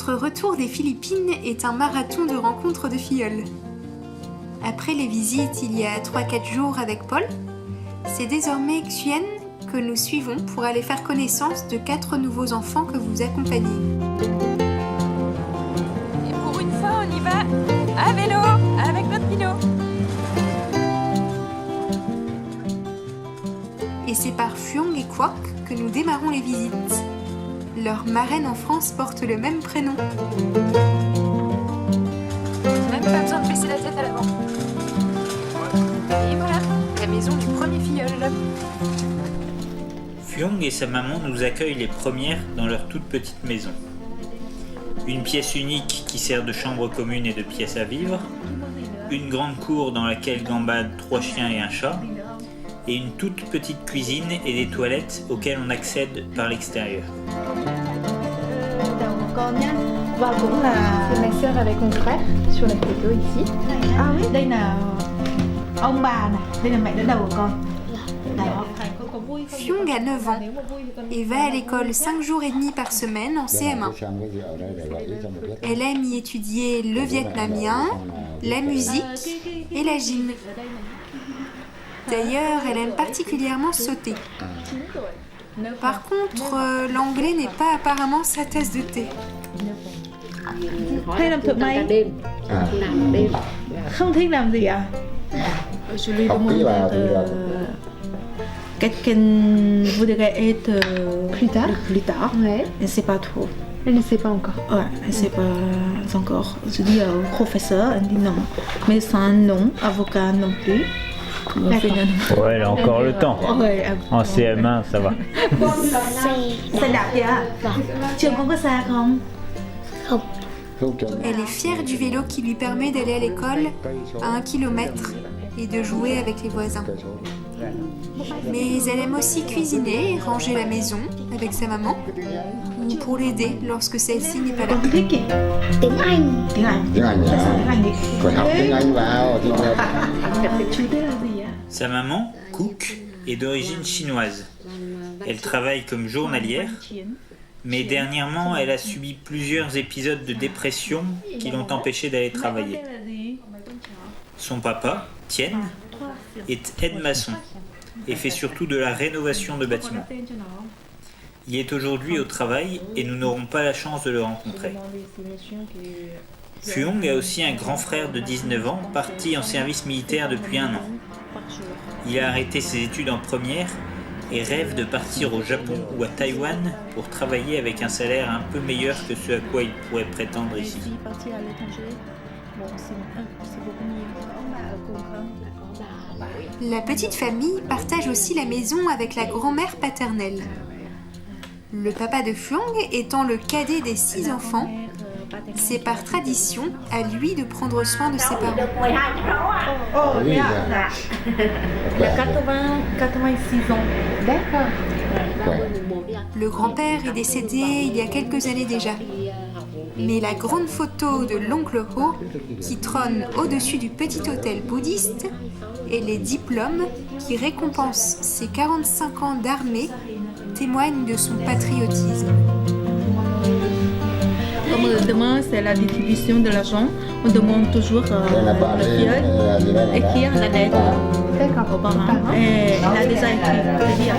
Notre retour des Philippines est un marathon de rencontres de filleuls. Après les visites il y a 3-4 jours avec Paul, c'est désormais Xuyen que nous suivons pour aller faire connaissance de 4 nouveaux enfants que vous accompagnez. Et pour une fois, on y va à vélo avec notre Pino. Et c'est par Phuong et Quoc que nous démarrons les visites. Leur marraine en France porte le même prénom. Même pas besoin de baisser la tête à l'avant. Et voilà, la maison du premier filleul. Phuong et sa maman nous accueillent les premières dans leur toute petite maison. Une pièce unique qui sert de chambre commune et de pièce à vivre, une grande cour dans laquelle gambadent 3 chiens et un chat, et une toute petite cuisine et des toilettes auxquelles on accède par l'extérieur. C'est ma sœur avec mon frère sur la photo ici. Ah oui, đây là ông bà này, đây là mẹ đỡ đầu của con. Phuong a 9 ans et va à l'école 5 jours et demi par semaine en CM1. Elle aime y étudier le vietnamien, la musique et la gym. D'ailleurs, elle aime particulièrement sauter. Par contre, l'anglais n'est pas apparemment sa tasse de thé. Hay làm thợ may? Không thích làm gì à? Je lui demande qu'est-ce qu'elle voudrait être plus tard. Ouais. Elle ne sait pas trop. Elle ne sait pas encore. Ouais, elle ne sait pas encore. Je dis professeur, elle dit non. Médecin, non. Avocat, non plus. Ouais, elle a encore le temps. Ouais, En CM1, ça va. Xe đạp kìa. Trường con có xa không? Elle est fière du vélo qui lui permet d'aller à l'école à 1 kilomètre et de jouer avec les voisins. Mais elle aime aussi cuisiner et ranger la maison avec sa maman ou pour l'aider lorsque celle-ci n'est pas là. Con thích kì? Tiếng Anh. Tiếng Anh. Tiếng Anh Tại sao à? tiếng Anh đi? Phải học tiếng Anh vào thì Chú tên là gì ạ? Sa maman, Cook, est d'origine chinoise. Elle travaille comme journalière, mais dernièrement, elle a subi plusieurs épisodes de dépression qui l'ont empêchée d'aller travailler. Son papa, Tien, est aide-maçon et fait surtout de la rénovation de bâtiments. Il est aujourd'hui au travail et nous n'aurons pas la chance de le rencontrer. Phuong a aussi un grand frère de 19 ans, parti en service militaire depuis 1 an. Il a arrêté ses études en première et rêve de partir au Japon ou à Taïwan pour travailler avec un salaire un peu meilleur que ce à quoi il pourrait prétendre ici. La petite famille partage aussi la maison avec la grand-mère paternelle. Le papa de Phuong étant le cadet des 6 enfants, c'est par tradition à lui de prendre soin de ses parents. Il a 86 ans. D'accord. Le grand-père est décédé il y a quelques années déjà. Mais la grande photo de l'oncle Ho, qui trône au-dessus du petit hôtel bouddhiste, et les diplômes qui récompensent ses 45 ans d'armée témoignent de son patriotisme. Comme demain, c'est la distribution de l'argent, on demande toujours le filleul écrire la lettre D'accord. aux parents. Et elle a déjà écrit. Elle écrit très bien.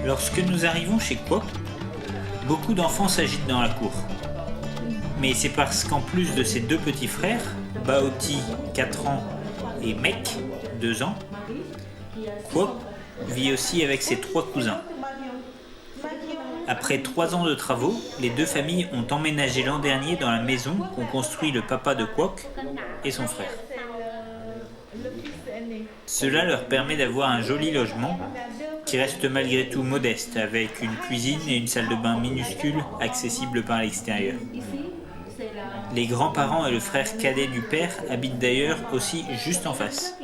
Lorsque nous arrivons chez Quoc, beaucoup d'enfants s'agitent dans la cour. Mais c'est parce qu'en plus de ses 2 petits frères, Baoti, 4 ans, et Mek, 2 ans, Quoc vit aussi avec ses 3 cousins. Après 3 ans de travaux, les 2 familles ont emménagé l'an dernier dans la maison qu'ont construit le papa de Quoc et son frère. Cela leur permet d'avoir un joli logement qui reste malgré tout modeste, avec une cuisine et une salle de bain minuscule accessibles par l'extérieur. Les grands-parents et le frère cadet du père habitent d'ailleurs aussi juste en face.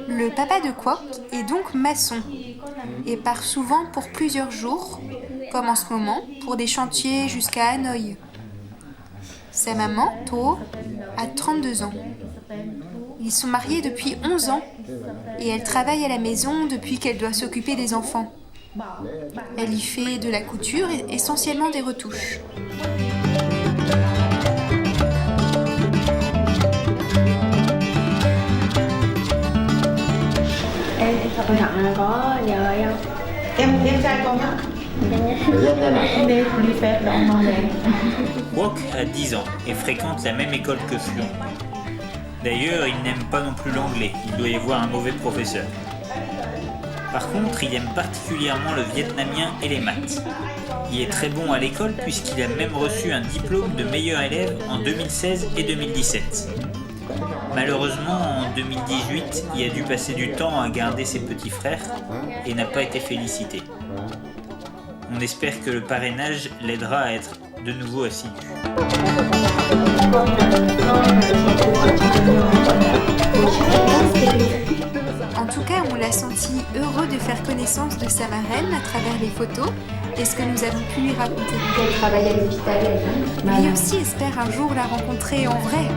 Le papa de Kwok est donc maçon et part souvent pour plusieurs jours, comme en ce moment, pour des chantiers jusqu'à Hanoï. Sa maman, To, a 32 ans. Ils sont mariés depuis 11 ans et elle travaille à la maison depuis qu'elle doit s'occuper des enfants. Elle y fait de la couture et essentiellement des retouches. Con Thận là có nhờ ai không? Em trai con á. Em đi phép đó ngon đẹp. Kwok a 10 ans et fréquente la même école que Fluon. D'ailleurs, il n'aime pas non plus l'anglais, il doit y avoir un mauvais professeur. Par contre, il aime particulièrement le vietnamien et les maths. Il est très bon à l'école puisqu'il a même reçu un diplôme de meilleur élève en 2016 et 2017. Malheureusement, en 2018, il a dû passer du temps à garder ses petits frères et n'a pas été félicité. On espère que le parrainage l'aidera à être de nouveau assidu. En tout cas, on l'a senti heureux de faire connaissance de sa marraine à travers les photos et ce que nous avons pu lui raconter. Elle travaille à l'hôpital. Lui aussi espère un jour la rencontrer en vrai.